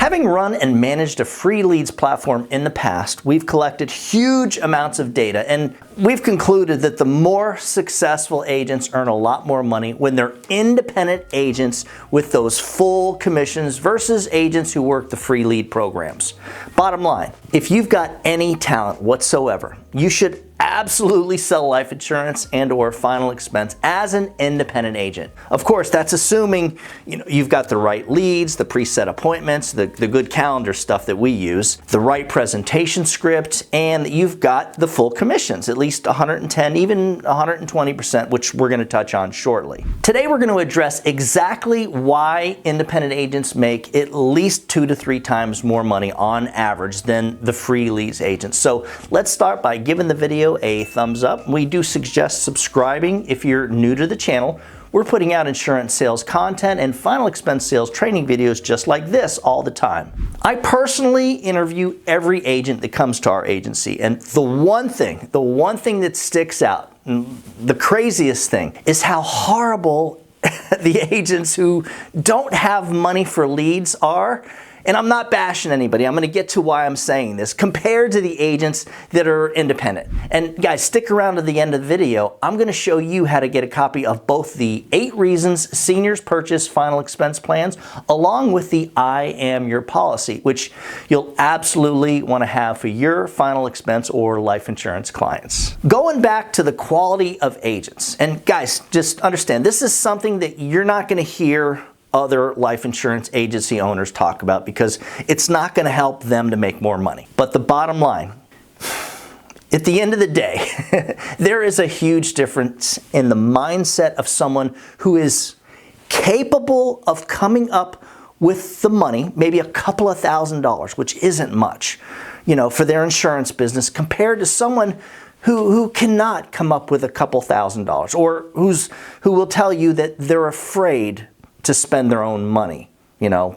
Having run and managed a free leads platform in the past, we've collected huge amounts of data, and we've concluded that the more successful agents earn a lot more money when they're independent agents with those full commissions versus agents who work the free lead programs. Bottom line, if you've got any talent whatsoever, you should absolutely sell life insurance and or final expense as an independent agent. Of course, that's assuming you've got the right leads, the preset appointments, the good calendar stuff that we use, the right presentation script, and you've got the full commissions, at least 110, even 120%, which we're going to touch on shortly. Today, we're going to address exactly why independent agents make at least 2 to 3 times more money on average than the free leads agents. So let's start by giving the video a thumbs up. We do suggest subscribing if you're new to the channel. We're putting out insurance sales content and final expense sales training videos just like this all the time. I personally interview every agent that comes to our agency, and the one thing that sticks out, the craziest thing, is how horrible the agents who don't have money for leads are. And I'm not bashing anybody. I'm going to get to why I'm saying this, compared to the agents that are independent. And guys, stick around to the end of the video. I'm going to show you how to get a copy of both the 8 Reasons Seniors Purchase Final Expense Plans, along with the I Am Your Policy, which you'll absolutely want to have for your final expense or life insurance clients. Going back to the quality of agents. And guys, just understand, this is something that you're not going to hear other life insurance agency owners talk about because it's not going to help them to make more money. But the bottom line, at the end of the day, there is a huge difference in the mindset of someone who is capable of coming up with the money, maybe a couple of $1,000s, which isn't much, for their insurance business, compared to someone who cannot come up with a couple $1,000s, or who will tell you that they're afraid to spend their own money,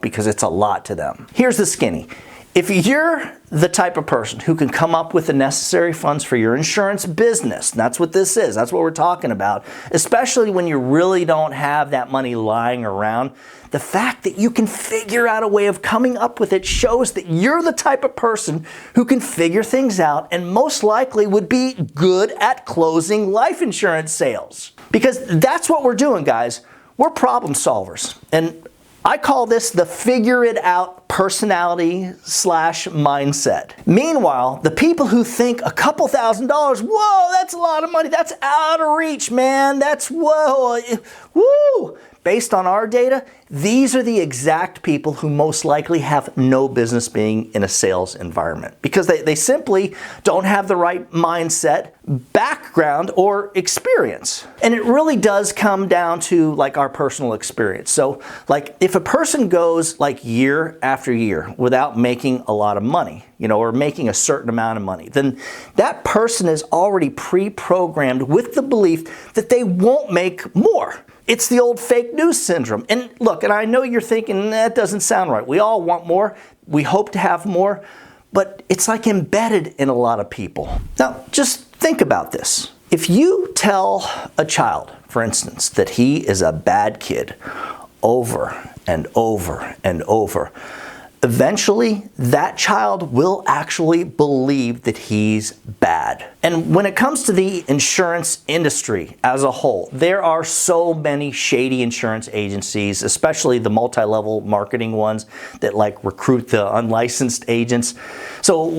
because it's a lot to them. Here's the skinny. If you're the type of person who can come up with the necessary funds for your insurance business, and that's what this is, that's what we're talking about, especially when you really don't have that money lying around, the fact that you can figure out a way of coming up with it shows that you're the type of person who can figure things out and most likely would be good at closing life insurance sales. Because that's what we're doing, guys. We're problem solvers, and I call this the figure it out personality / mindset. Meanwhile, the people who think a couple $1,000s, whoa, that's a lot of money, that's out of reach, man, that's whoa, woo. Based on our data, these are the exact people who most likely have no business being in a sales environment because they simply don't have the right mindset, background, or experience. And it really does come down to our personal experience. So if a person goes year after year without making a lot of money, or making a certain amount of money, then that person is already pre-programmed with the belief that they won't make more. It's the old fake news syndrome. And look, and I know you're thinking, that doesn't sound right. We all want more. We hope to have more. But it's embedded in a lot of people. Now, just think about this. If you tell a child, for instance, that he is a bad kid over and over and over, eventually that child will actually believe that he's bad. And when it comes to the insurance industry as a whole, there are so many shady insurance agencies, especially the multi-level marketing ones that recruit the unlicensed agents. So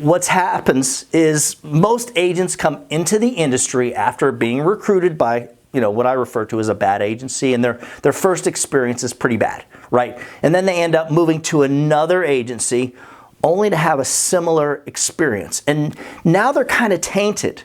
what happens is most agents come into the industry after being recruited by what I refer to as a bad agency, and their first experience is pretty bad, right? And then they end up moving to another agency only to have a similar experience. And now they're kind of tainted.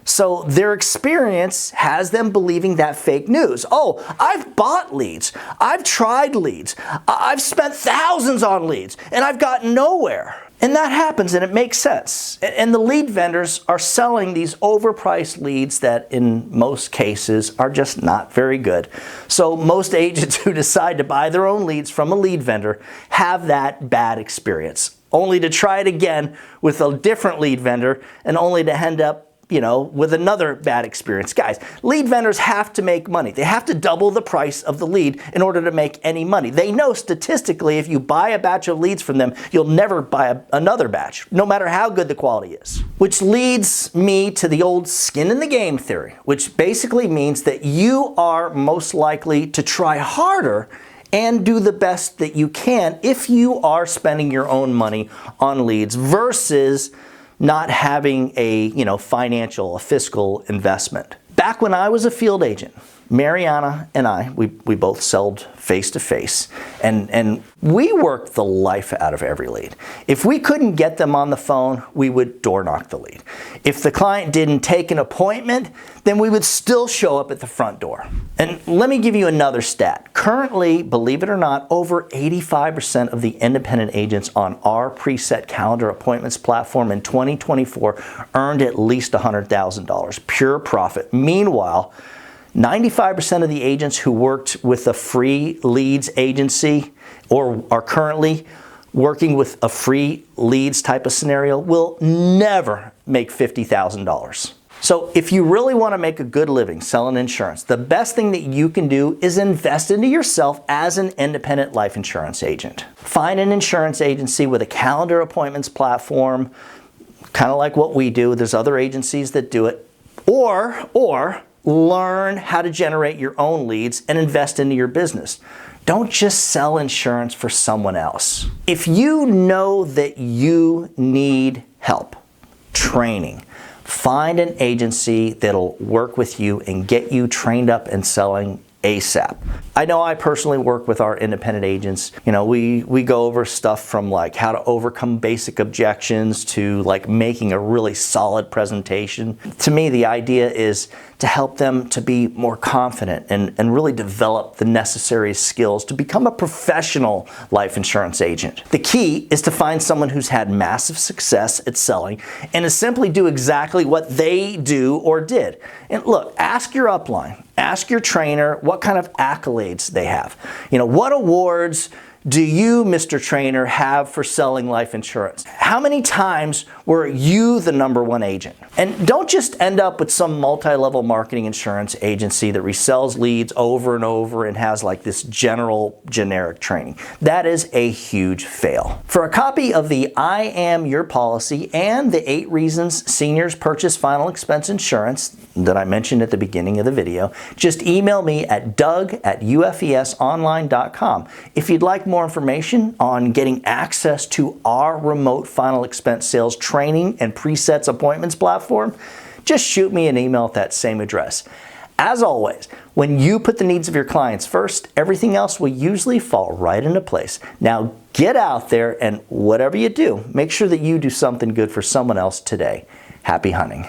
So their experience has them believing that fake news. Oh, I've bought leads. I've tried leads. I've spent thousands on leads, and I've gotten nowhere. And that happens, and it makes sense. And the lead vendors are selling these overpriced leads that in most cases are just not very good. So most agents who decide to buy their own leads from a lead vendor have that bad experience, only to try it again with a different lead vendor and only to end up with another bad experience. Guys, lead vendors have to make money. They have to double the price of the lead in order to make any money. They know statistically if you buy a batch of leads from them, you'll never buy another batch, no matter how good the quality is. Which leads me to the old skin in the game theory, which basically means that you are most likely to try harder and do the best that you can if you are spending your own money on leads versus not having a financial, a fiscal investment. Back when I was a field agent, Mariana and I, we both sold face-to-face, and we worked the life out of every lead. If we couldn't get them on the phone, we would door knock the lead. If the client didn't take an appointment, then we would still show up at the front door. And let me give you another stat. Currently, believe it or not, over 85% of the independent agents on our preset calendar appointments platform in 2024 earned at least $100,000, pure profit. Meanwhile, 95% of the agents who worked with a free leads agency or are currently working with a free leads type of scenario will never make $50,000. So if you really want to make a good living selling insurance, the best thing that you can do is invest into yourself as an independent life insurance agent. Find an insurance agency with a calendar appointments platform, kind of like what we do. There's other agencies that do it. Or learn how to generate your own leads and invest into your business. Don't just sell insurance for someone else. If you know that you need help, training, find an agency that'll work with you and get you trained up in selling ASAP. I know I personally work with our independent agents. We go over stuff from like how to overcome basic objections to like making a really solid presentation. To me, the idea is to help them to be more confident and really develop the necessary skills to become a professional life insurance agent. The key is to find someone who's had massive success at selling and to simply do exactly what they do or did. And look, ask your upline, ask your trainer what kind of accolades they have. What awards do you, Mr. Trainer, have for selling life insurance? How many times were you the #1 agent? And don't just end up with some multi-level marketing insurance agency that resells leads over and over and has like this generic training. That is a huge fail. For a copy of the I Am Your Policy and the 8 Reasons Seniors Purchase Final Expense Insurance that I mentioned at the beginning of the video, just email me at doug@ufesonline.com. If you'd like more information on getting access to our remote final expense sales training and presets appointments platform, just shoot me an email at that same address. As always, when you put the needs of your clients first, everything else will usually fall right into place. Now get out there and whatever you do, make sure that you do something good for someone else today. Happy hunting.